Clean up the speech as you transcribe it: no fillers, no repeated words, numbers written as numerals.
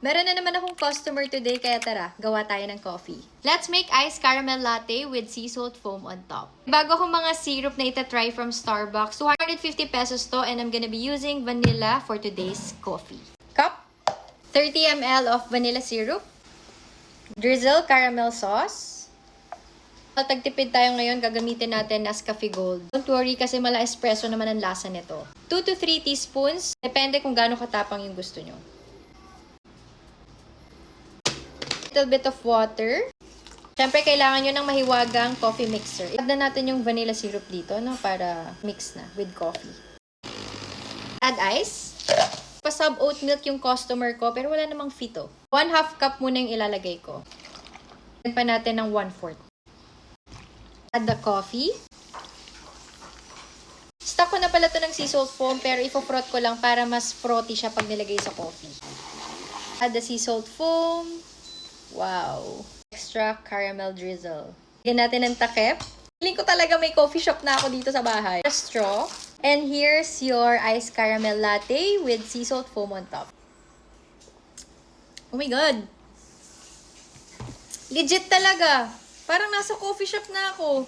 Meron na naman akong customer today, kaya tara, gawa tayo ng coffee. Let's make iced caramel latte with sea salt foam on top. Bago ko mga syrup na itatry from Starbucks, 250 pesos to, and I'm gonna be using vanilla for today's coffee. Cup, 30 ml of vanilla syrup, drizzle caramel sauce. Tagtipid tayo ngayon, gagamitin natin Nescafe Gold. Don't worry kasi mala espresso naman ang lasa nito. 2 to 3 teaspoons, depende kung gaano katapang yung gusto nyo. Little bit of water. Siyempre, kailangan nyo ng mahiwagang coffee mixer. Add na natin yung vanilla syrup dito, no? Para mix na with coffee. Add ice. Pa-sub oat milk yung customer ko, pero wala namang fito. 1/2 cup muna yung ilalagay ko. Add pa natin ng 1/4. Add the coffee. Stock ko na pala to ng sea salt foam, pero ifo-froth ko lang para mas frothy siya pag nilagay sa coffee. Add the sea salt foam. Wow! Extra caramel drizzle. Lagyan natin ng takip. Feeling ko talaga may coffee shop na ako dito sa bahay. A straw. And here's your iced caramel latte with sea salt foam on top. Oh my God! Legit talaga! Parang nasa coffee shop na ako.